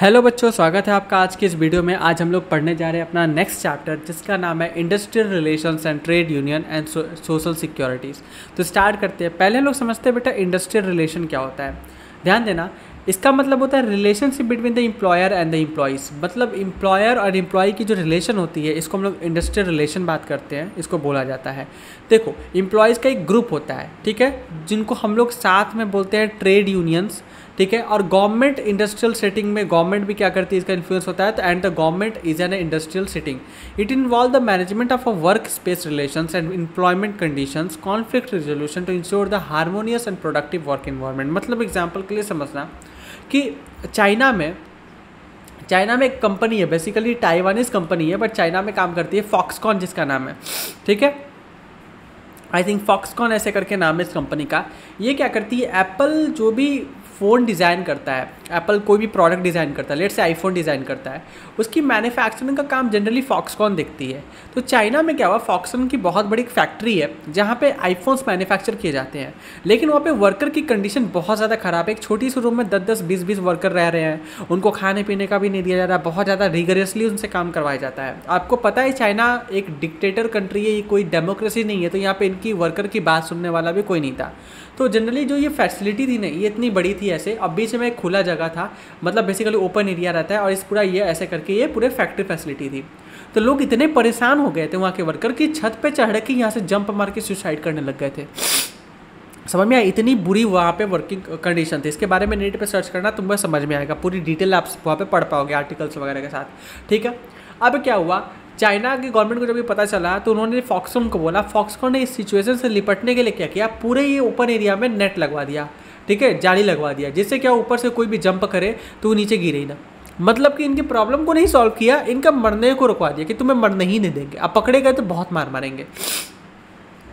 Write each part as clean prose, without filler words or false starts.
Hello बच्चों, स्वागत है आपका आज की इस वीडियो में। आज हम लोग पढ़ने जा रहे हैं अपना नेक्स्ट चैप्टर जिसका नाम है industrial relations and trade union and social securities. तो स्टार्ट करते हैं। पहले हम लोग समझते हैं बेटा इंडस्ट्रियल रिलेशन क्या होता है। ध्यान देना, इसका मतलब होता है relationship between the employer and the employees. मतलब एम्प्लॉयर और एम्प्लॉय की जो रिलेशन होती है इसको हम लोग इंडस्ट्रियल रिलेशन बात करते हैं, इसको बोला जाता है। देखो, एम्प्लॉयज़ का एक ग्रुप होता है, ठीक है, जिनको हम लोग साथ में बोलते हैं ट्रेड यूनियंस, ठीक है। और गवर्नमेंट इंडस्ट्रियल सेटिंग में गवर्नमेंट भी क्या करती है, इसका इन्फ्लुएंस होता है। तो and the government is an industrial setting. It involve the management of a work space relations and employment conditions, conflict resolution to ensure the harmonious and productive work environment. मतलब example के लिए समझना कि China में एक company है, basically Taiwanese company है, but China में काम करती है, फॉक्सकॉन जिसका नाम है, ठीक है। आई थिंक फॉक्सकॉन ऐसे करके नाम है इस कंपनी का। ये क्या करती है, एप्पल जो भी फ़ोन डिज़ाइन करता है, एप्पल कोई भी प्रोडक्ट डिज़ाइन करता है, लेट से आईफोन डिज़ाइन करता है, उसकी मैन्युफैक्चरिंग का काम जनरली फॉक्सकॉन देखती है। तो चाइना में क्या हुआ, फॉक्सकॉन की बहुत बड़ी फैक्ट्री है जहाँ पे आईफोन्स मैन्युफैक्चर किए जाते हैं, लेकिन वहाँ पे वर्कर की कंडीशन बहुत ज़्यादा ख़राब है। एक छोटी सी रूम में 10-10, 20-20 वर्कर रह रहे हैं, उनको खाने पीने का भी नहीं दिया जा रहा, बहुत ज़्यादा रिगरसली उनसे काम करवाया जाता है। आपको पता है चाइना एक डिक्टेटर कंट्री है, ये कोई डेमोक्रेसी नहीं है, तो यहाँ पर इनकी वर्कर की बात सुनने वाला भी कोई नहीं था। तो जनरली जो ये फैसिलिटी थी ना, ये इतनी बड़ी थी ऐसे, अब बीच में एक खुला जगह था, मतलब बेसिकली ओपन एरिया रहता है, और इस पूरा ये ऐसे करके ये पूरे फैक्ट्री फैसिलिटी थी। तो लोग इतने परेशान हो गए थे वहाँ के वर्कर की छत पे चढ़ के यहाँ से जंप मार के सुसाइड करने लग गए थे। समझ में आया, इतनी बुरी वहाँ पे वर्किंग कंडीशन थी। इसके बारे में नेट पे सर्च करना, तुम्हें समझ में आएगा, पूरी डिटेल आप वहाँ पे पढ़ पाओगे आर्टिकल्स वगैरह के साथ, ठीक है। अब क्या हुआ, चाइना की गवर्नमेंट को जब ये पता चला तो उन्होंने फॉक्सकॉन को बोला, फॉक्सकॉन ने इस सिचुएशन से निपटने के लिए क्या किया, पूरे ये ओपन एरिया में नेट लगवा दिया, ठीक है, जाली लगवा दिया, जिससे क्या ऊपर से कोई भी जंप करे तो वो नीचे गिरे ही ना। मतलब कि इनकी प्रॉब्लम को नहीं सॉल्व किया, इनका मरने को रुकवा दिया कि तुम्हें मरने ही नहीं देंगे, अब पकड़े गए तो बहुत मार मारेंगे,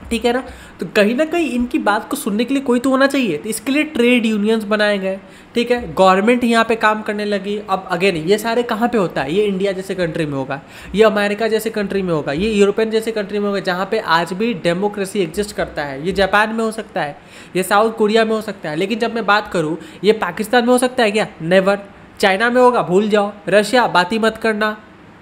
ठीक है ना। तो कहीं ना कहीं इनकी बात को सुनने के लिए कोई तो होना चाहिए, तो इसके लिए ट्रेड यूनियंस बनाए गए, ठीक है। गवर्नमेंट यहाँ पे काम करने लगी। अब अगेन ये सारे कहाँ पे होता है, ये इंडिया जैसे कंट्री में होगा, ये अमेरिका जैसे कंट्री में होगा, ये यूरोपियन जैसे कंट्री में होगा, जहाँ पे आज भी डेमोक्रेसी एग्जिस्ट करता है। ये जापान में हो सकता है, ये साउथ कोरिया में हो सकता है, लेकिन जब मैं बात करूँ ये पाकिस्तान में हो सकता है क्या, नेवर। चाइना में होगा, भूल जाओ। रशिया, बात ही मत करना,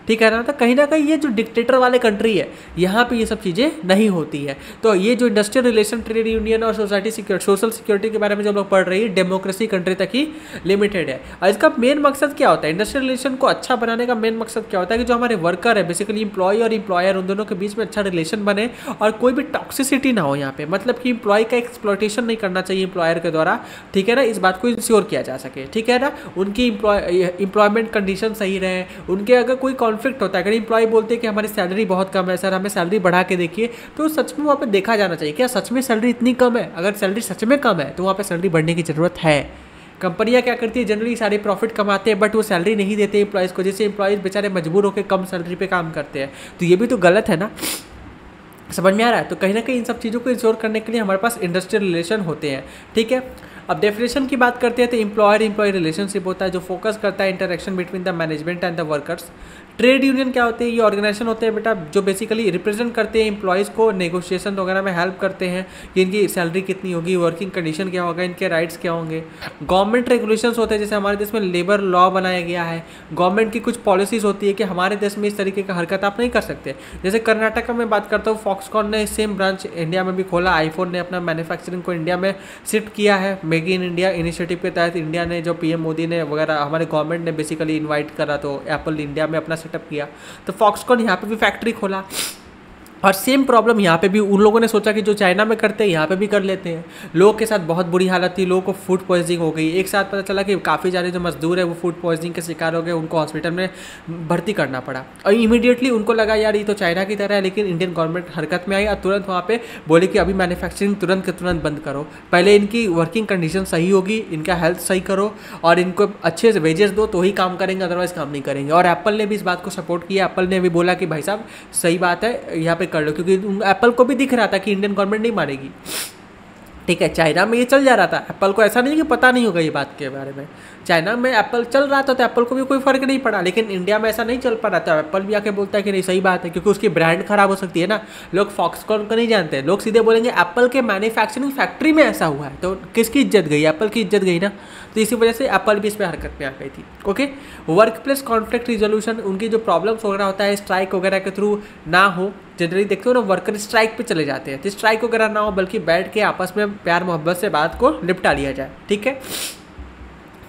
ठीक है ना। तो कहीं ना कहीं ये जो डिक्टेटर वाले कंट्री है, यहाँ पे ये सब चीज़ें नहीं होती है। तो ये जो इंडस्ट्रियल रिलेशन, ट्रेड यूनियन और सोशल सिक्योरिटी के बारे में जो लोग पढ़ रही है, डेमोक्रेसी कंट्री तक ही लिमिटेड है। और इसका मेन मकसद क्या होता है, इंडस्ट्रियल रिलेशन को अच्छा बनाने का मेन मकसद क्या होता है कि जो हमारे वर्कर है, बेसिकली एम्प्लॉय और एम्प्लॉयर, उन दोनों के बीच में अच्छा रिलेशन बने और कोई भी टॉक्सिसिटी ना हो यहाँ पे। मतलब कि एम्प्लॉय का एक्सप्लॉयटेशन नहीं करना चाहिए एम्प्लॉयर के द्वारा, ठीक है ना, इस बात को इंश्योर किया जा सके, ठीक है ना। उनकी एम्प्लॉयमेंट कंडीशन सही रहे, उनके अगर कोई कॉन्फ्लिक्ट होता है, अगर एम्प्लॉय बोलते हैं कि हमारी सैलरी बहुत कम है सर, हमें सैलरी बढ़ा के देखिए, तो सच में वहाँ पे देखा जाना चाहिए क्या सच में सैलरी इतनी कम है। अगर सैलरी सच में कम है तो वहाँ पे सैलरी बढ़ने की ज़रूरत है। कंपनियां क्या करती है, जनरली सारे प्रॉफिट कमाते हैं बट वो सैलरी नहीं देते एम्प्लॉयज़ को, जिससे एम्प्लॉयज़ बेचारे मजबूर होकर कम सैलरी पे काम करते हैं। तो ये भी तो गलत है ना, समझ में आ रहा है। तो कहीं ना कहीं इन सब चीज़ों को इंश्योर करने के लिए हमारे पास इंडस्ट्रियल रिलेशन होते हैं, ठीक है। अब डेफिनेशन की बात करते हैं तो एम्प्लॉयर एम्प्लॉय रिलेशनशिप होता है जो फोकस करता है interaction between the management and the workers. Trade union क्या होते हैं, ये ऑर्गेनाइजेशन होते हैं बेटा जो बेसिकली रिप्रेजेंट करते हैं एम्प्लॉयज़ को, नेगोशिएशन वगैरह में हेल्प करते हैं कि इनकी सैलरी कितनी होगी, वर्किंग कंडीशन क्या होगा, इनके राइट्स क्या होंगे। गवर्नमेंट रेगुलेशंस होते हैं, जैसे हमारे देश में लेबर लॉ बनाया गया है, गवर्नमेंट की कुछ पॉलिसीज़ होती है कि हमारे देश में इस तरीके का हरकत आप नहीं कर सकते। जैसे कर्नाटक में बात करता हूँ, फॉक्सकॉन ने सेम ब्रांच इंडिया में भी खोला, आईफोन ने अपना मैन्युफैक्चरिंग को इंडिया में शिफ्ट किया है। मेक इन इंडिया इनिशिएटिव के तहत इंडिया ने, जो पीएम मोदी ने वगैरह, हमारे गवर्नमेंट ने बेसिकली इनवाइट करा, तो एप्पल इंडिया में अपना सेटअप किया, तो फॉक्सकॉन यहाँ पे भी फैक्ट्री खोला। और सेम प्रॉब्लम यहाँ पे भी उन लोगों ने सोचा कि जो चाइना में करते हैं यहाँ पे भी कर लेते हैं। लोगों के साथ बहुत बुरी हालत थी, लोगों को फूड पॉइजनिंग हो गई। एक साथ पता चला कि काफ़ी सारे जो मजदूर है वो फूड पॉइजनिंग के शिकार हो गए, उनको हॉस्पिटल में भर्ती करना पड़ा। और इमीडिएटली उनको लगा यार ये तो चाइना की तरह है, लेकिन इंडियन गवर्नमेंट हरकत में आई और तुरंत वहाँ पर बोले कि अभी मैन्युफैक्चरिंग तुरंत के तुरंत बंद करो, पहले इनकी वर्किंग कंडीशन सही होगी, इनका हेल्थ सही करो और इनको अच्छे से वेजेस दो तो ही काम करेंगे, अदरवाइज काम नहीं करेंगे। और एप्पल ने भी इस बात को सपोर्ट किया, एप्पल ने भी बोला कि भाई साहब सही बात है, यहाँ पे कर लो, क्योंकि एप्पल को भी दिख रहा था कि इंडियन गवर्नमेंट नहीं मारेगी, ठीक है। चाइना में ये चल जा रहा था, एप्पल को ऐसा नहीं कि पता नहीं होगा ये बात के बारे में। चाइना में एप्पल चल रहा था तो एप्पल को भी कोई फर्क नहीं पड़ा, लेकिन इंडिया में ऐसा नहीं चल पा रहा था। एप्पल भी आके बोलता है कि नहीं सही बात है, क्योंकि उसकी ब्रांड खराब हो सकती है ना। लोग फॉक्सकॉन को नहीं जानते, लोग सीधे बोलेंगे एप्पल के मैन्युफैक्चरिंग फैक्ट्री में ऐसा हुआ है, तो किसकी इज्जत गई, एप्पल की इज्जत गई ना। तो इसी वजह से एप्पल भी इस पर हरकत में आ गई थी। Okay, work place conflict resolution, उनकी जो प्रॉब्लम्स वगैरह होता है स्ट्राइक वगैरह के थ्रू ना हो। जनरली देखते हो ना वर्कर स्ट्राइक पे चले जाते हैं, तो स्ट्राइक वगैरह ना हो बल्कि बैठ के आपस में प्यार मोहब्बत से बात को निपटा लिया जाए। ठीक है,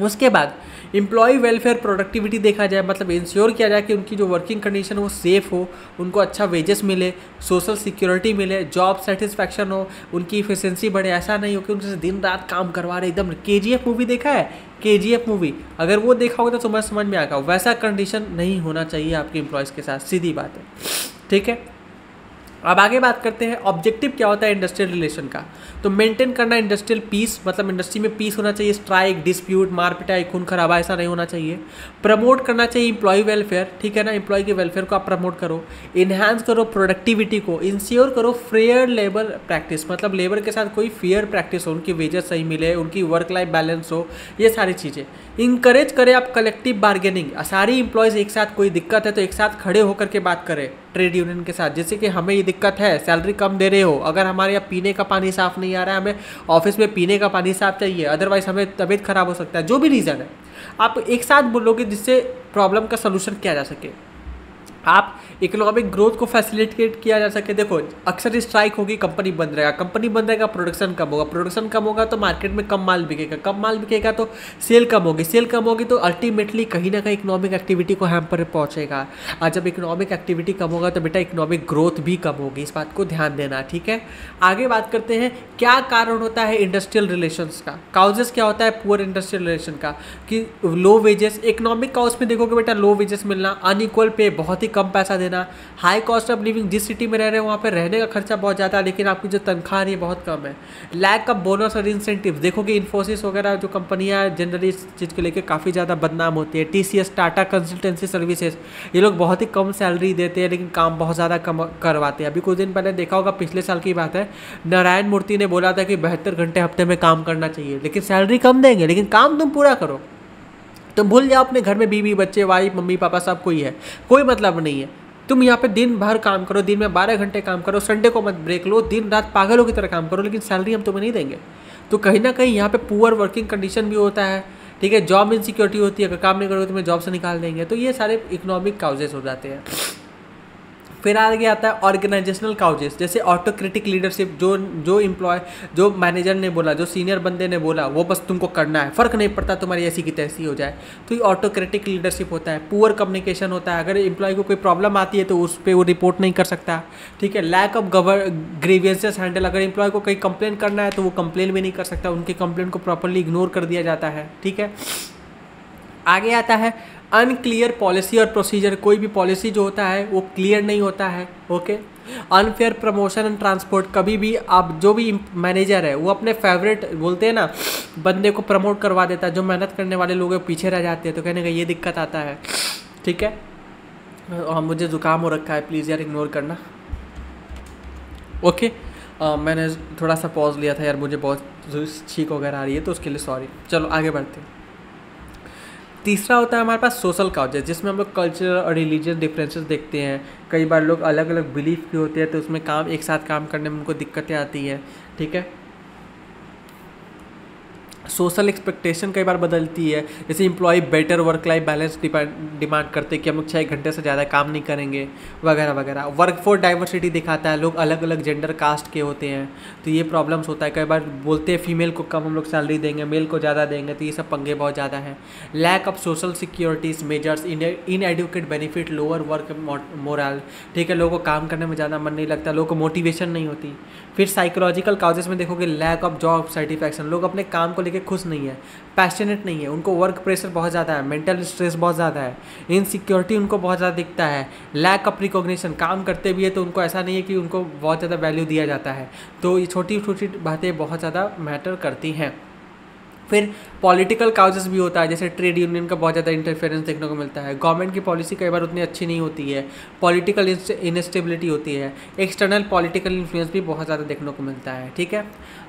उसके बाद एम्प्लॉय वेलफेयर प्रोडक्टिविटी देखा जाए, मतलब इंश्योर किया जाए कि उनकी जो वर्किंग कंडीशन हो सेफ़ हो, उनको अच्छा वेजेस मिले, सोशल सिक्योरिटी मिले, जॉब सेटिस्फैक्शन हो, उनकी इफिशिएंसी बढ़े। ऐसा नहीं हो कि उनसे दिन रात काम करवा रहे एकदम। KGF मूवी देखा है? KGF मूवी अगर वो देखा होगा तो तुम्हें समझ में आएगा, वैसा कंडीशन नहीं होना चाहिए आपके एम्प्लॉयज़ के साथ, सीधी बात है। ठीक है, अब आगे बात करते हैं ऑब्जेक्टिव क्या होता है इंडस्ट्रियल रिलेशन का। तो मेंटेन करना इंडस्ट्रियल पीस, मतलब इंडस्ट्री में पीस होना चाहिए, स्ट्राइक, डिस्प्यूट, मार पिटाई, खून खराबा ऐसा नहीं होना चाहिए। प्रमोट करना चाहिए एम्प्लॉय वेलफेयर, ठीक है ना, एम्प्लॉय के वेलफेयर को आप प्रमोट करो। इन्हांस करो प्रोडक्टिविटी को, इंश्योर करो फेयर लेबर प्रैक्टिस, मतलब लेबर के साथ कोई फेयर प्रैक्टिस हो, उनकी वेजेस सही मिले, उनकी वर्क लाइफ बैलेंस हो, ये सारी चीज़ें। इंकरेज करें आप कलेक्टिव बार्गेनिंग, सारी इंप्लॉयज़ एक साथ कोई दिक्कत है तो एक साथ खड़े होकर के बात करें ट्रेड यूनियन के साथ, जैसे कि हमें ये दिक्कत है, सैलरी कम दे रहे हो, अगर हमारे यहाँ पीने का पानी साफ़ नहीं आ रहा है, हमें ऑफिस में पीने का पानी साफ चाहिए, अदरवाइज हमें तबीयत खराब हो सकता है, जो भी रीज़न है आप एक साथ बोलोगे जिससे प्रॉब्लम का सलूशन किया जा सके, आप इकोनॉमिक ग्रोथ को फैसिलिटेट किया जा सके। देखो अक्सर स्ट्राइक होगी, कंपनी बंद रहेगा, कंपनी बंद रहेगा, प्रोडक्शन कम होगा, प्रोडक्शन कम होगा तो मार्केट में कम माल बिकेगा, कम माल बिकेगा तो सेल कम होगी, सेल कम होगी तो अल्टीमेटली कहीं ना कहीं इकोनॉमिक एक्टिविटी को हैम्पर पहुंचेगा। और जब इकोनॉमिक एक्टिविटी कम होगा तो बेटा इकोनॉमिक ग्रोथ भी कम होगी, इस बात को ध्यान देना। ठीक है, आगे बात करते हैं क्या कारण होता है इंडस्ट्रियल रिलेशंस का, काउजेस क्या होता है पुअर इंडस्ट्रियल रिलेशन का, कि लो वेजेस, इकोनॉमिक काउज में देखोगे बेटा लो वेजेस मिलना, अनइक्वल पे, बहुत ही कम पैसा देना, हाई कॉस्ट ऑफ लिविंग, जिस सिटी में रह रहे हैं वहाँ पे रहने का खर्चा बहुत ज़्यादा है लेकिन आपकी जो तनख्वाह है बहुत कम है, लैक ऑफ बोनस और इंसेंटिव। देखो कि इन्फोसिस वगैरह जो कंपनियाँ जनरली इस चीज़ को लेकर काफ़ी ज़्यादा बदनाम होती है, TCS, टाटा कंसल्टेंसी सर्विसेज, ये लोग बहुत ही कम सैलरी देते हैं लेकिन काम बहुत ज़्यादा कम करवाते हैं। अभी कुछ दिन पहले देखा होगा, पिछले साल की बात है, नारायण मूर्ति ने बोला था कि 72 घंटे हफ्ते में काम करना चाहिए, लेकिन सैलरी कम देंगे लेकिन काम तुम पूरा करो। तुम भूल जाओ अपने घर में बीवी बच्चे वाइफ मम्मी पापा सब कोई है, कोई मतलब नहीं है, तुम यहाँ पे दिन भर काम करो, दिन में 12 घंटे काम करो, संडे को मत ब्रेक लो, दिन रात पागलों की तरह काम करो, लेकिन सैलरी हम तुम्हें नहीं देंगे। तो कहीं ना कहीं यहाँ पे पुअर वर्किंग कंडीशन भी होता है। ठीक है, जॉब इनसिक्योरिटी होती है, अगर काम नहीं करोगे तुम्हें जॉब से निकाल देंगे, तो ये सारे इकोनॉमिक काउजेस हो जाते हैं। फिर आगे आता है ऑर्गेनाइजेशनल काउजेस, जैसे ऑटोक्रेटिक लीडरशिप, जो मैनेजर ने बोला, जो सीनियर बंदे ने बोला वो बस तुमको करना है, फ़र्क नहीं पड़ता तुम्हारी ऐसी की तैसी हो जाए, तो ये ऑटोक्रेटिक लीडरशिप होता है। पुअर कम्युनिकेशन होता है, अगर एम्प्लॉय को कोई प्रॉब्लम आती है तो उस पर वो रिपोर्ट नहीं कर सकता। ठीक है, लैक ऑफ ग्रीवियंसेस हैंडल, अगर एम्प्लॉय को कहीं कंप्लेन करना है तो वो कंप्लेन भी नहीं कर सकता, उनके कंप्लेन को प्रॉपरली इग्नोर कर दिया जाता है। ठीक है, आगे आता है अनक्लियर पॉलिसी और प्रोसीजर, कोई भी पॉलिसी जो होता है वो क्लियर नहीं होता है। Okay, unfair promotion and transport, कभी भी आप जो भी मैनेजर है वो अपने फेवरेट बोलते हैं ना बंदे को प्रमोट करवा देता है, जो मेहनत करने वाले लोग हैं पीछे रह जाते हैं, तो कहने का ये दिक्कत आता है। ठीक है, मुझे जुकाम हो रखा है, प्लीज़ यार इग्नोर करना। ओके, मैंने थोड़ा सा पॉज लिया था यार, मुझे बहुत छींक वगैरह आ रही है तो उसके लिए सॉरी। चलो आगे बढ़ते हैं। तीसरा होता है हमारे पास सोशल काउजेस, जिसमें हम लोग कल्चर और रिलीजियस डिफरेंसेस देखते हैं। कई बार लोग अलग अलग बिलीफ के होते हैं तो उसमें एक साथ काम करने में उनको दिक्कतें आती हैं। ठीक है, सोशल एक्सपेक्टेशन कई बार बदलती है, जैसे employ better work life balance demand करते हैं कि हम लोग 6 घंटे से ज़्यादा काम नहीं करेंगे वगैरह वगैरह। वर्कफोर्स डाइवर्सिटी दिखाता है, लोग अलग अलग जेंडर कास्ट के होते हैं तो ये प्रॉब्लम्स होता है। कई बार बोलते हैं फीमेल को कम हम लोग सैलरी देंगे, मेल को ज़्यादा देंगे, तो ये सब पंगे बहुत ज़्यादा हैं। Lack of social securities measures, inadequate benefit, lower work morale. ठीक है, लोगों को काम करने में ज़्यादा मन नहीं लगता, लोगों को मोटिवेशन नहीं होती। फिर साइकोलॉजिकल काउजेस में देखोगे लैक ऑफ जॉब सेटिस्फैक्शन, लोग अपने काम को लेकर खुश नहीं है, पैशनेट नहीं है, उनको वर्क प्रेशर बहुत ज़्यादा है, मेंटल स्ट्रेस बहुत ज़्यादा है, इनसिक्योरिटी उनको बहुत ज़्यादा दिखता है। लैक ऑफ रिकॉग्निशन, काम करते भी है तो उनको ऐसा नहीं है कि उनको बहुत ज़्यादा वैल्यू दिया जाता है। तो ये छोटी छोटी बातें बहुत ज़्यादा मैटर करती हैं। फिर पॉलिटिकल काउजेस भी होता है, जैसे ट्रेड यूनियन का बहुत ज़्यादा इंटरफेरेंस देखने को मिलता है, गवर्नमेंट की पॉलिसी कई बार उतनी अच्छी नहीं होती है, पॉलिटिकल इनस्टेबिलिटी होती है, एक्सटर्नल पॉलिटिकल इन्फ्लुएंस भी बहुत ज़्यादा देखने को मिलता है। ठीक है,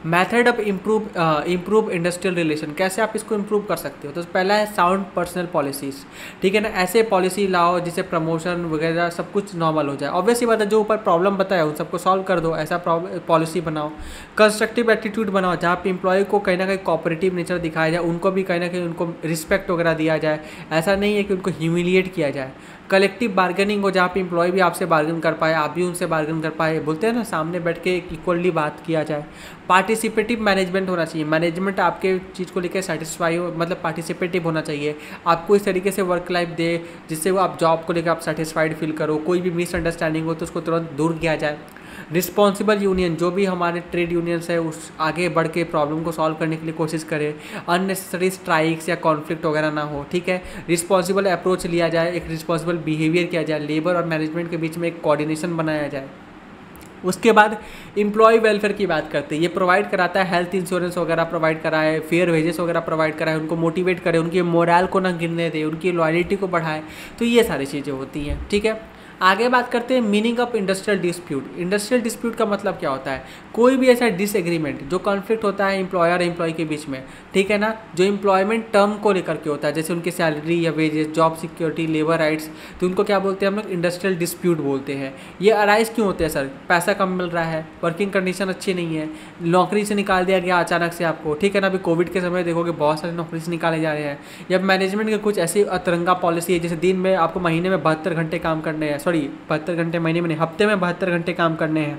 method of improve industrial relation, कैसे आप इसको इम्प्रूव कर सकते हो। तो पहला है साउंड पर्सनल पॉलिसीज़। ठीक है ना, ऐसे पॉलिसी लाओ जिससे प्रमोशन वगैरह सब कुछ नॉर्मल हो जाए। ऑब्वियसली बात है, जो ऊपर प्रॉब्लम बताया उन सबको सॉल्व कर दो, ऐसा पॉलिसी बनाओ। कंस्ट्रक्टिव एटीट्यूड बनाओ जहाँ पे एम्प्लॉय को कहीं ना कहीं कोऑपरेटिव नेचर दिखाया जाए, उनको भी कहीं ना कहीं उनको रिस्पेक्ट वगैरह दिया जाए। ऐसा नहीं है कि उनको ह्यूमिलिएट किया जाए। कलेक्टिव बार्गेनिंग हो, जहाँ पे एम्प्लॉय भी आपसे बार्गेन कर पाए, आप भी उनसे बार्गेन कर पाए, बोलते हैं ना सामने बैठ के इक्वली बात किया जाए। पार्टिसिपेटिव मैनेजमेंट होना चाहिए, मैनेजमेंट आपके चीज़ को लेकर सेटिस्फाई हो, मतलब पार्टिसिपेटिव होना चाहिए, आपको इस तरीके से वर्क लाइफ दे जिससे वो आप जॉब को लेकर आप सेटिस्फाइड फील करो। कोई भी मिसअंडरस्टैंडिंग हो तो उसको तुरंत दूर किया जाए। रिस्पॉन्सिबल यूनियन, जो भी हमारे ट्रेड यूनियंस है उस आगे बढ़ के प्रॉब्लम को सॉल्व करने के लिए कोशिश करे। अननेसेसरी स्ट्राइक्स या कॉन्फ्लिक्ट वगैरह ना हो, ठीक है। रिस्पॉन्सिबल अप्रोच लिया जाए, एक रिस्पॉन्सिबल बिहेवियर किया जाए, लेबर और मैनेजमेंट के बीच में एक कोऑर्डिनेशन बनाया जाए। उसके बाद एम्प्लॉय वेलफेयर की बात करते हैं, ये प्रोवाइड कराता है हेल्थ इंश्योरेंस वगैरह प्रोवाइड कराए, फेयर वेजेस वगैरह प्रोवाइड कराए, उनको मोटिवेट करे, उनके मोरल को ना गिरने दे, उनकी लॉयल्टी को बढ़ाए। तो ये सारी चीज़ें होती हैं, ठीक है। आगे बात करते हैं meaning of industrial dispute. Industrial dispute का मतलब क्या होता है? कोई भी ऐसा डिसएग्रीमेंट जो कॉन्फ्लिक्ट होता है एम्प्लॉयर और एम्प्लॉय के बीच में, ठीक है ना, जो एम्प्लॉयमेंट टर्म को लेकर के होता है, जैसे उनकी सैलरी या wages, job security, labour rights, तो उनको क्या बोलते हैं हम लोग? इंडस्ट्रियल डिस्प्यूट बोलते हैं। ये अराइज क्यों होते हैं सर? पैसा कम मिल रहा है, वर्किंग कंडीशन अच्छी नहीं है, नौकरी से निकाल दिया गया अचानक से आपको, ठीक है ना। अभी कोविड के समय देखोगे बहुत सारे नौकरी से निकाले जा रहे हैं, या मैनेजमेंट के कुछ ऐसी अतरंगा पॉलिसी है जैसे दिन में आपको महीने में 72 घंटे काम करने हैं, 72 घंटे महीने में नहीं, हफ्ते में 72 घंटे काम करने हैं,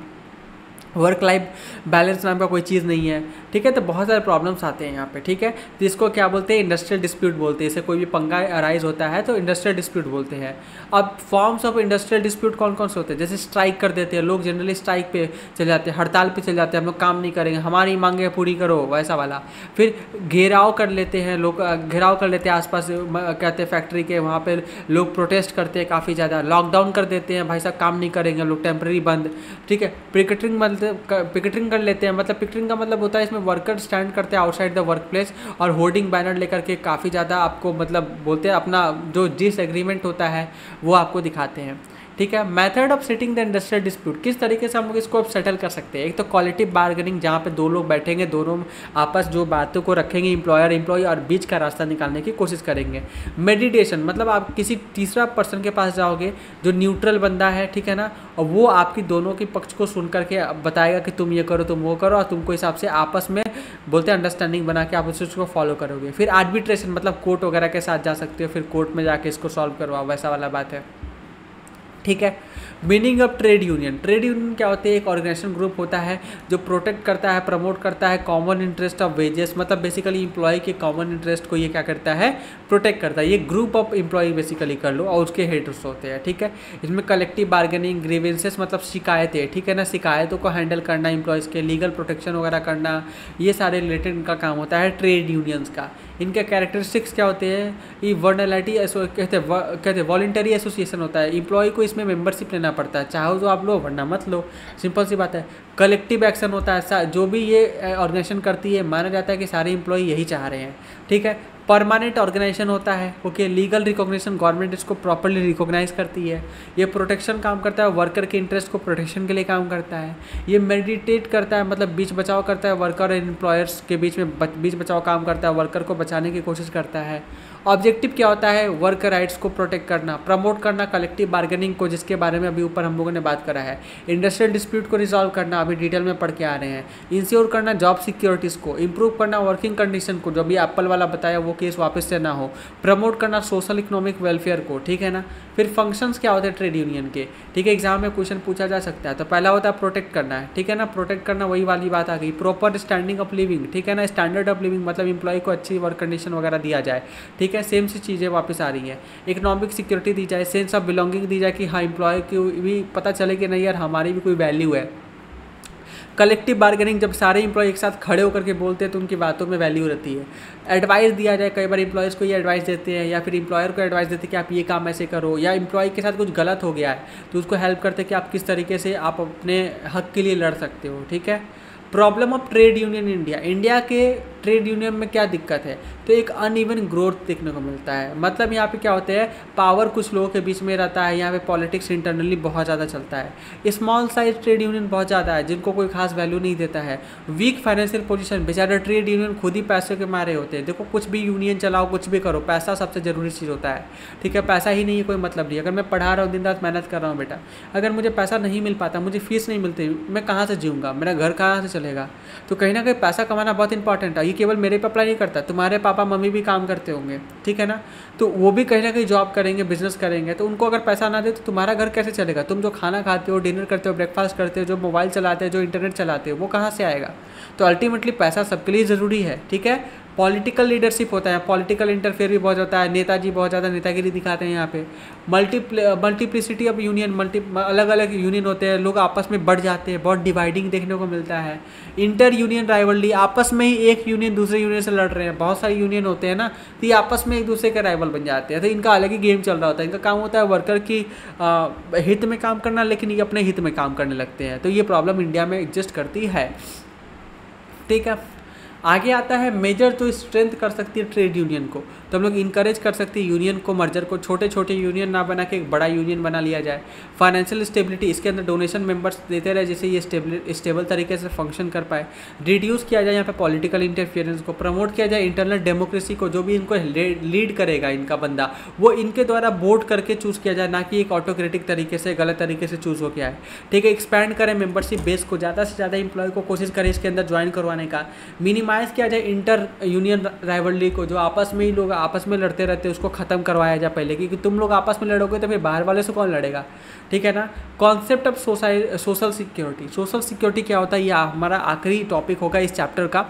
वर्क लाइफ बैलेंस नाम का कोई चीज़ नहीं है, ठीक है। तो बहुत सारे प्रॉब्लम्स आते हैं यहाँ पे, ठीक है। तो इसको क्या बोलते हैं? इंडस्ट्रियल डिस्प्यूट बोलते हैं। इससे कोई भी पंगा अराइज होता है तो इंडस्ट्रियल डिस्प्यूट बोलते हैं। अब फॉर्म्स ऑफ इंडस्ट्रियल डिस्प्यूट कौन कौन से होते हैं? जैसे स्ट्राइक कर देते हैं लोग, जनरली स्ट्राइक पे चले जाते हैं, हड़ताल पे चले जाते हैं, हम लोग काम नहीं करेंगे, हमारी मांगे पूरी करो, वैसा वाला। फिर घेराव कर लेते हैं लोग, घेराव कर लेते हैं आसपास, कहते हैं फैक्ट्री के, वहाँ पे लोग प्रोटेस्ट करते हैं काफ़ी ज़्यादा, लॉकडाउन कर देते हैं, भाई साहब काम नहीं करेंगे लोग, टेम्प्रेरी बंद, ठीक है। पिकेटिंग कर लेते हैं, मतलब पिकेटिंग का मतलब होता है इसमें वर्कर स्टैंड करते हैं आउटसाइड द वर्क प्लेस और होर्डिंग बैनर लेकर के काफ़ी ज़्यादा आपको मतलब बोलते हैं अपना जो डिसएग्रीमेंट होता है वो आपको दिखाते हैं, ठीक है। Method of setting the industrial dispute, किस तरीके से हम लोग इसको सेटल कर सकते हैं? एक तो क्वालिटिव बार्गेनिंग, जहाँ पे दो लोग बैठेंगे, दोनों आपस जो बातों को रखेंगे, एम्प्लॉयर एम्प्लॉय, और बीच का रास्ता निकालने की कोशिश करेंगे। मेडिटेशन, मतलब आप किसी तीसरा पर्सन के पास जाओगे जो न्यूट्रल बंदा है, ठीक है ना, और वो आपकी दोनों के पक्ष को सुन करके बताएगा कि तुम ये करो, तुम वो करो, और तुमको हिसाब से आपस में बोलते हैं अंडरस्टैंडिंग बना के आप उसको फॉलो करोगे। फिर आर्बिट्रेशन, मतलब कोर्ट वगैरह के साथ जा सकते हो, फिर कोर्ट में जाके इसको सॉल्व करवाओ, वैसा वाला बात है, ठीक है। Meaning of trade union, trade union क्या होते हैं? एक ऑर्गेनाइजेशन ग्रुप होता है जो प्रोटेक्ट करता है, प्रमोट करता है कॉमन इंटरेस्ट ऑफ वेजेस, मतलब बेसिकली एम्प्लॉय के कॉमन इंटरेस्ट को ये क्या करता है? प्रोटेक्ट करता है। ये ग्रुप ऑफ एम्प्लॉय बेसिकली कर लो, और उसके हेड्स होते हैं, ठीक है। इसमें कलेक्टिव बार्गेनिंग, ग्रीवेंसेस मतलब शिकायतें, ठीक है ना, शिकायतों को हैंडल करना, एम्प्लॉयज़ के लीगल प्रोटेक्शन वगैरह करना, ये सारे रिलेटेड इनका काम होता है ट्रेड यूनियंस का। इनके कैरेक्टरिस्टिक्स क्या होते हैं? ये वर्नलिटी कहते हैं वॉलंटरी एसोसिएशन होता है, एम्प्लॉय को इसमें मेंबरशिप लेना पड़ता है, चाहो तो आप लो वरना मत लो, सिंपल सी बात है। कलेक्टिव एक्शन होता है, जो भी ये ऑर्गेनाइजेशन करती है माना जाता है कि सारे एम्प्लॉय यही चाह रहे हैं, ठीक है। परमानेंट ऑर्गेनाइजेशन होता है, ओके। लीगल रिकॉग्निशन, गवर्नमेंट इसको प्रॉपर्ली रिकॉग्नाइज करती है। ये प्रोटेक्शन काम करता है, वर्कर के इंटरेस्ट को प्रोटेक्शन के लिए काम करता है। ये मेडिटेट करता है, मतलब बीच बचाव करता है, वर्कर और एम्प्लॉयर्स के बीच में बीच बचाव काम करता है, वर्कर को बचाने की कोशिश करता है। ऑब्जेक्टिव क्या होता है? वर्क राइट्स को प्रोटेक्ट करना, प्रमोट करना कलेक्टिव बार्गेनिंग को, जिसके बारे में अभी ऊपर हम लोगों ने बात करा है। इंडस्ट्रियल डिस्प्यूट को रिजॉल्व करना, अभी डिटेल में पढ़ के आ रहे हैं। इंश्योर करना जॉब सिक्योरिटीज़ को, इंप्रूव करना वर्किंग कंडीशन को, जो भी एप्पल वाला बताया वो केस वापस से ना हो। प्रमोट करना सोशल इकोनॉमिक वेलफेयर को, ठीक है ना। फिर फंक्शंस क्या होते हैं ट्रेड यूनियन के, ठीक है, एग्जाम में क्वेश्चन पूछा जा सकता है। तो पहला होता है प्रोटेक्ट करना है, ठीक है ना, प्रोटेक्ट करना वही वाली बात आ गई। प्रॉपर स्टैंडिंग ऑफ लिविंग, ठीक है ना, स्टैंडर्ड ऑफ लिविंग मतलब एम्प्लॉय को अच्छी वर्क कंडीशन वगैरह दिया जाए, ठीक है, सेम सी चीज़ें वापस आ रही हैं। इकोनॉमिक सिक्योरिटी दी जाए, सेंस ऑफ बिलोंगिंग दी जाए कि हाँ एम्प्लॉय को भी पता चले कि नहीं यार हमारी भी कोई वैल्यू है। कलेक्टिव बार्गेनिंग, जब सारे एम्प्लॉय एक साथ खड़े होकर के बोलते हैं तो उनकी बातों में वैल्यू रहती है। एडवाइस दिया जाए, कई बार एम्प्लॉयज़ को ये एडवाइस देते हैं या फिर एम्प्लॉयर को एडवाइस देते हैं कि आप ये काम ऐसे करो, या एम्प्लॉय के साथ कुछ गलत हो गया है तो उसको हेल्प करते हैं कि आप किस तरीके से आप अपने हक के लिए लड़ सकते हो, ठीक है। Problem of trade union India, India के ट्रेड यूनियन में क्या दिक्कत है? तो एक अनइवन ग्रोथ देखने को मिलता है। मतलब यहाँ पे क्या होते हैं, पावर कुछ लोगों के बीच में रहता है, यहाँ पे पॉलिटिक्स इंटरनली बहुत ज़्यादा चलता है। स्मॉल साइज ट्रेड यूनियन बहुत ज़्यादा है जिनको कोई खास वैल्यू नहीं देता है। वीक फाइनेंशियल पोजीशन, बेचारा ट्रेड यूनियन खुद ही पैसे के मारे होते हैं। देखो कुछ भी यूनियन चलाओ, कुछ भी करो, पैसा सबसे ज़रूरी चीज़ होता है, ठीक है। पैसा ही नहीं है कोई मतलब नहीं। अगर मैं पढ़ा रहा हूँ, दिन रात मेहनत कर रहा हूँ बेटा, अगर मुझे पैसा नहीं मिल पाता, मुझे फीस नहीं मिलती, मैं कहाँ से जीऊँगा, मेरा घर कहाँ से चलेगा? तो कहीं ना कहीं पैसा कमाना बहुत इंपॉर्टेंट है। ये केवल मेरे पे अप्लाई नहीं करता, तुम्हारे पापा मम्मी भी काम करते होंगे, ठीक है ना, तो वो भी कहीं ना कहीं जॉब करेंगे, बिजनेस करेंगे, तो उनको अगर पैसा ना दे तो तुम्हारा घर कैसे चलेगा? तुम जो खाना खाते हो, डिनर करते हो, ब्रेकफास्ट करते हो, जो मोबाइल चलाते हो, जो इंटरनेट चलाते हो, वो कहाँ से आएगा? तो अल्टीमेटली पैसा सबके लिए ज़रूरी है, ठीक है। पॉलिटिकल लीडरशिप होता है, पॉलिटिकल इंटरफेयर भी बहुत होता है, नेताजी बहुत ज़्यादा नेतागिरी दिखाते हैं यहाँ पे। मल्टीप्लिसिटी ऑफ यूनियन, अलग अलग यूनियन होते हैं, लोग आपस में बढ़ जाते हैं, बहुत डिवाइडिंग देखने को मिलता है। इंटर यूनियन राइवलरी, आपस में ही एक यूनियन दूसरे यूनियन से लड़ रहे हैं, बहुत सारे यूनियन होते हैं ना, तो ये आपस में एक दूसरे के राइवल बन जाते हैं, तो इनका अलग ही गेम चल रहा होता है। इनका काम होता है वर्कर की हित में काम करना, लेकिन ये अपने हित में काम करने लगते हैं, तो ये प्रॉब्लम इंडिया में एग्जिस्ट करती है, ठीक है। आगे आता है मेजर जो स्ट्रेंथ कर सकती है ट्रेड यूनियन को, तो हम लोग इनकरेज कर सकते हैं यूनियन को, मर्जर को, छोटे छोटे यूनियन ना बना के एक बड़ा यूनियन बना लिया जाए। फाइनेंशियल स्टेबिलिटी, इसके अंदर डोनेशन मेंबर्स देते रहे जिससे ये स्टेबल तरीके से फंक्शन कर पाए। रिड्यूस किया जाए यहाँ पे पॉलिटिकल इंटरफियरेंस को, प्रमोट किया जाए इंटरनल डेमोक्रेसी को, जो भी इनको लीड करेगा इनका बंदा वो इनके द्वारा वोट करके चूज़ किया जाए, ना कि एक ऑटोक्रेटिक तरीके से गलत तरीके से चूज़ हो के आए, ठीक है। एक्सपैंड करें मेंबरशिप बेस को, ज़्यादा से ज़्यादा इंप्लॉय को कोशिश करें इसके अंदर ज्वाइन करवाने का। मिनिमाइज़ किया जाए इंटर यूनियन राइवलरी को, जो आपस में ही लोग आपस में लड़ते रहते हैं उसको ख़त्म करवाया जाए पहले, क्योंकि तुम लोग आपस में लड़ोगे तो फिर बाहर वाले से कौन लड़ेगा, ठीक है ना। Concept of social security, social security क्या होता है, ये हमारा आखिरी टॉपिक होगा इस चैप्टर का,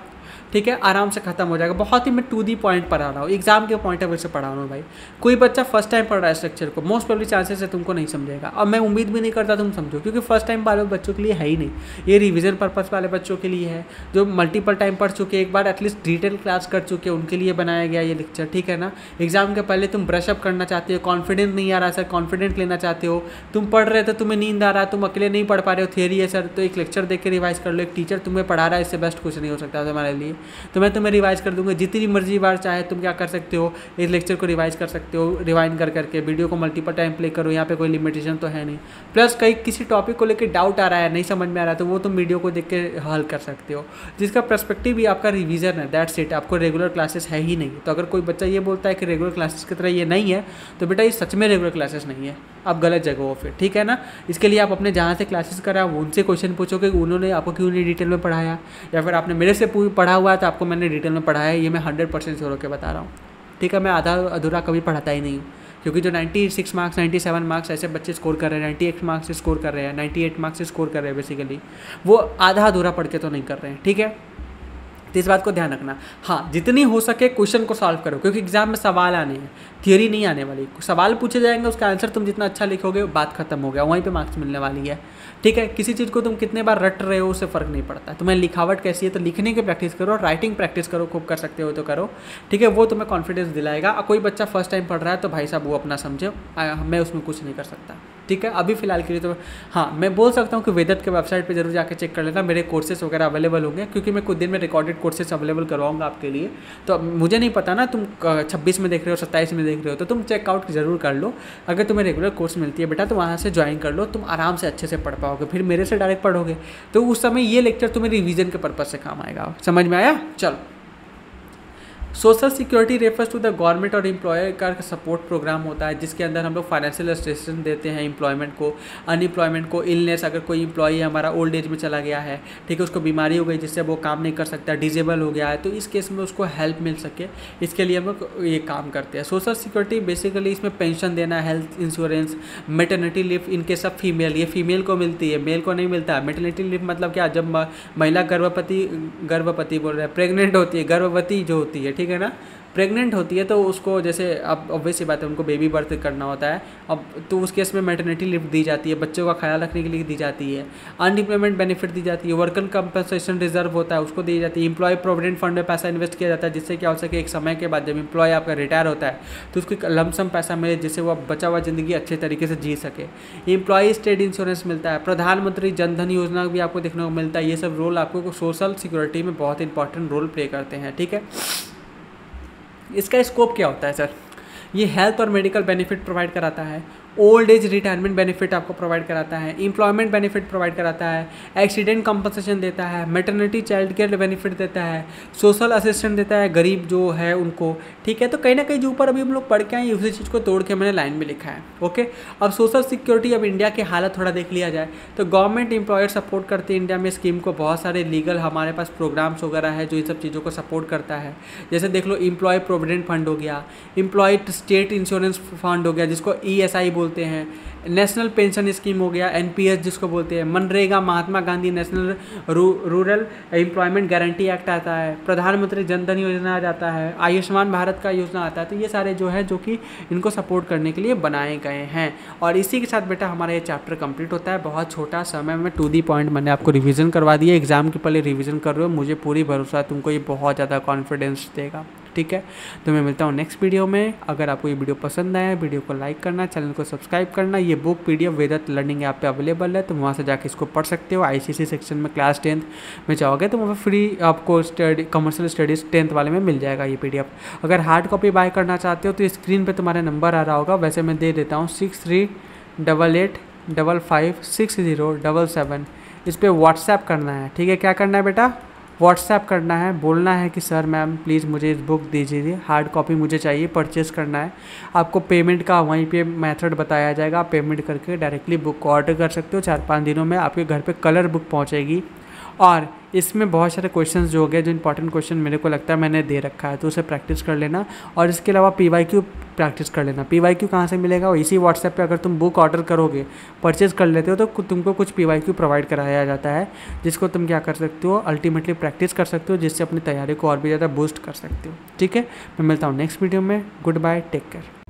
ठीक है, आराम से खत्म हो जाएगा। बहुत ही मैं टू दी पॉइंट पढ़ा रहा हूँ, एग्जाम के पॉइंट ऑफ व्यू से पढ़ा रहा हूँ भाई। कोई बच्चा फर्स्ट टाइम पढ़ रहा है स्ट्रक्चर को, मोस्ट प्रोबेबली चांसेस है तुमको नहीं समझेगा, और मैं उम्मीद भी नहीं करता तुम समझो, क्योंकि फर्स्ट टाइम वाले बच्चों के लिए है ही नहीं, ये रिवीजन पर्पस वाले बच्चों के लिए है, जो मल्टीपल टाइम पढ़ चुके, एक बार एटलीस्ट डिटेल क्लास कर चुके, उनके लिए बनाया गया ये लेक्चर, ठीक है ना। एग्जाम के पहले तुम ब्रशअप करना चाहते हो, कॉन्फिडेंस नहीं आ रहा सर, कॉन्फिडेंट लेना चाहते हो, तुम पढ़ रहे थे, तुम्हें नींद आ रहा है, तुम अकेले नहीं पढ़ पा रहे हो, थियरी है सर, तो एक लेक्चर देख के रिवाइज कर लो, एक टीचर तुम्हें पढ़ा रहा है, इससे बेस्ट कुछ नहीं हो सकता तुम्हारे लिए, तो मैं तुम्हें रिवाइज कर दूंगा। जितनी मर्जी बार चाहे तुम क्या कर सकते हो, इस लेक्चर को रिवाइज कर सकते हो, रिवाइंड कर करके वीडियो को मल्टीपल टाइम प्ले करो, यहाँ पे कोई लिमिटेशन तो है नहीं। प्लस कहीं किसी टॉपिक को लेकर डाउट आ रहा है, नहीं समझ में आ रहा है, तो वो तुम वीडियो को देख के हल कर सकते हो, जिसका पर्सपेक्टिव भी आपका रिवीजन है, दैट्स इट। आपको रेगुलर क्लासेस है ही नहीं, तो अगर कोई बच्चा ये बोलता है कि रेगुलर क्लासेस की तरह ये नहीं है, तो बेटा ये सच में रेगुलर क्लासेस नहीं है, आप गलत जगह हो फिर, ठीक है ना। इसके लिए आप अपने जहाँ से क्लासेस करा उनसे क्वेश्चन पूछोगे उन्होंने आपको क्यों नहीं डिटेल में पढ़ाया, या फिर आपने मेरे से पढ़ा हुआ है तो आपको मैंने डिटेल में पढ़ाया है, ये मैं 100% श्योर होकर बता रहा हूँ, ठीक है। मैं आधा अधूरा कभी पढ़ाता ही नहीं हूँ, क्योंकि जो 96 मार्क्स 97 मार्क्स ऐसे बच्चे स्कोर कर रहे हैं, 98 मार्क्स से स्कोर कर रहे हैं, 98 मार्क्स से स्कोर कर रहे हैं, बेसिकली वो आधा अधूरा पढ़ के तो नहीं कर रहे हैं, ठीक है। तो इस बात को ध्यान रखना। हाँ, जितनी हो सके क्वेश्चन को सॉल्व करो, क्योंकि एग्जाम में सवाल आने हैं, थियरी नहीं आने वाली। सवाल पूछे जाएंगे, उसका आंसर तुम जितना अच्छा लिखोगे बात खत्म हो गया, वहीं पे मार्क्स मिलने वाली है, ठीक है। किसी चीज़ को तुम कितने बार रट रहे हो उससे फ़र्क नहीं पड़ता। तुम्हें लिखावट कैसी है तो लिखने की प्रैक्टिस करो, राइटिंग प्रैक्टिस करो, खूब कर सकते हो तो करो, ठीक है, वो तुम्हें कॉन्फिडेंस दिलाएगा। कोई बच्चा फर्स्ट टाइम पढ़ रहा है तो भाई साहब वो अपना समझो, मैं उसमें कुछ नहीं कर सकता, ठीक है। अभी फिलहाल के लिए तो हाँ, मैं बोल सकता हूँ कि वेदत के वेबसाइट पे जरूर जाके चेक कर लेना, मेरे कोर्सेज वगैरह अवेलेबल होंगे, क्योंकि मैं कुछ दिन में रिकॉर्डेड कोर्सेज अवेलेबल करवाऊंगा आपके लिए। तो मुझे नहीं पता ना तुम 26 में देख रहे हो, 27 में देख रहे हो, तो तुम चेकआउट जरूर कर लो। अगर तुम्हें रेगुलर कोर्स मिलती है बेटा तो वहाँ से ज्वाइन कर लो, तुम आराम से अच्छे से पढ़ पाओगे। फिर मेरे से डायरेक्ट पढ़ोगे तो उस समय ये लेक्चर तुम्हें रिवीजन के पर्पज से काम आएगा। समझ में आया? चलो, social security refers to the government और एम्प्लॉयर का सपोर्ट प्रोग्राम होता है, जिसके अंदर हम लोग फाइनेंशियल असिस्टेंस देते हैं एम्प्लॉयमेंट को, अनएम्प्लॉयमेंट को, इलनेस, अगर कोई एम्प्लॉई हमारा ओल्ड एज में चला गया है, ठीक है, उसको बीमारी हो गई जिससे वो काम नहीं कर सकता, डिजेबल हो गया है, तो इस केस में उसको हेल्प मिल सके, इसके लिए हम लोग ये काम करते हैं। सोशल सिक्योरिटी बेसिकली इसमें पेंशन देना, health insurance, maternity leave in case of female, ये फीमेल को मिलती है, मेल को नहीं मिलता। मेटर्निटी लीव मतलब क्या, जब महिला गर्भवती बोल रहे हैं, प्रेग्नेंट होती है, गर्भवती जो होती है, ठीक है ना, प्रेग्नेंट होती है, तो उसको जैसे अब ऑब्वियस सी बात है उनको बेबी बर्थ करना होता है, अब तो उस केस में मैटरनिटी लीव दी जाती है, बच्चों का ख्याल रखने के लिए दी जाती है। अनएम्प्लॉयमेंट बेनिफिट दी जाती है, वर्कर कंपनसेशन रिजर्व होता है उसको दी जाती है। एम्प्लॉय प्रोविडेंट फंड में पैसा इन्वेस्ट किया जाता है, जिससे क्या हो सके एक समय के बाद जब एम्प्लॉय आपका रिटायर होता है तो उसको एक लमसम पैसा मिले, जिससे वो बचा हुआ ज़िंदगी अच्छे तरीके से जी सके। एम्प्लॉय स्टेट इंश्योरेंस मिलता है, प्रधानमंत्री जन धन योजना भी आपको देखने को मिलता है। ये सब रोल आपको सोशल सिक्योरिटी में बहुत इंपॉर्टेंट रोल प्ले करते हैं, ठीक है। इसका स्कोप क्या होता है सर? ये हेल्थ और मेडिकल बेनिफिट प्रोवाइड कराता है, ओल्ड एज रिटायरमेंट बेनिफिट आपको प्रोवाइड कराता है, एम्प्लॉयमेंट बेनिफिट प्रोवाइड कराता है, एक्सीडेंट कंपनसेशन देता है, मैटरनिटी चाइल्ड केयर बेनिफिट देता है, सोशल असिस्टेंट देता है गरीब जो है उनको, ठीक है। तो कहीं ना कहीं जो ऊपर अभी हम लोग पढ़ के आए उसी चीज़ को तोड़ के मैंने लाइन में लिखा है, ओके। अब सोशल सिक्योरिटी, अब इंडिया की हालत थोड़ा देख लिया जाए तो गवर्नमेंट एम्प्लॉयर सपोर्ट करती है इंडिया में स्कीम को, बहुत सारे लीगल हमारे पास प्रोग्राम्स वगैरह है जो इन सब चीज़ों को सपोर्ट करता है। जैसे देख लो एम्प्लॉय प्रोविडेंट फंड हो गया, एम्प्लॉय स्टेट इंश्योरेंस फंड हो गया जिसको ESI बोलते हैं, नेशनल पेंशन स्कीम हो गया NPS जिसको बोलते हैं, MNREGA Mahatma Gandhi national rural employment guarantee act आता है, प्रधानमंत्री जन धन योजना आ जाता है, आयुष्मान भारत का योजना आता है। तो ये सारे जो है जो कि इनको सपोर्ट करने के लिए बनाए गए हैं। और इसी के साथ बेटा हमारा ये चैप्टर कंप्लीट होता है। बहुत छोटा समय में टू दी पॉइंट मैंने आपको रिवीजन करवा दिया, एग्जाम के पहले रिवीजन कर रहे हो, मुझे पूरी भरोसा है तुमको ये बहुत ज़्यादा कॉन्फिडेंस देगा, ठीक है। तो मैं मिलता हूँ नेक्स्ट वीडियो में। अगर आपको ये वीडियो पसंद आया, वीडियो को लाइक करना, चैनल को सब्सक्राइब करना। ये बुक PDF वेदांत लर्निंग ऐप पे अवेलेबल है, तो वहाँ से जाके इसको पढ़ सकते हो। ICC सेक्शन में क्लास 10th में जाओगे तो वहाँ फ्री आपको कमर्शियल स्टडीज़ 10th वाले में मिल जाएगा ये PDF। अगर हार्ड कॉपी बाय करना चाहते हो तो स्क्रीन पर तुम्हारा नंबर आ रहा होगा, वैसे मैं दे देता हूँ 6388556077। इस पर व्हाट्सएप करना है, ठीक है। क्या करना है बेटा, व्हाट्सएप करना है, बोलना है कि सर मैम प्लीज़ मुझे इस बुक दीजिए, हार्ड कॉपी मुझे चाहिए, परचेज़ करना है। आपको पेमेंट का वहीं पे मेथड बताया जाएगा, आप पेमेंट करके डायरेक्टली बुक को ऑर्डर कर सकते हो। 4-5 दिनों में आपके घर पे कलर बुक पहुंचेगी। और इसमें बहुत सारे क्वेश्चंस जो हो गए, जो इंपॉर्टेंट क्वेश्चन मेरे को लगता है मैंने दे रखा है, तो उसे प्रैक्टिस कर लेना। और इसके अलावा PYQ प्रैक्टिस कर लेना। PYQ कहाँ से मिलेगा, और इसी व्हाट्सएप पे अगर तुम बुक ऑर्डर करोगे, परचेज़ कर लेते हो तो तुमको कुछ PYQ प्रोवाइड कराया जाता है, जिसको तुम क्या कर सकते हो, अल्टीमेटली प्रैक्टिस कर सकते हो, जिससे अपनी तैयारी को और भी ज़्यादा बूस्ट कर सकते हो, ठीक है। मैं मिलता हूँ नेक्स्ट वीडियो में। Goodbye, take care.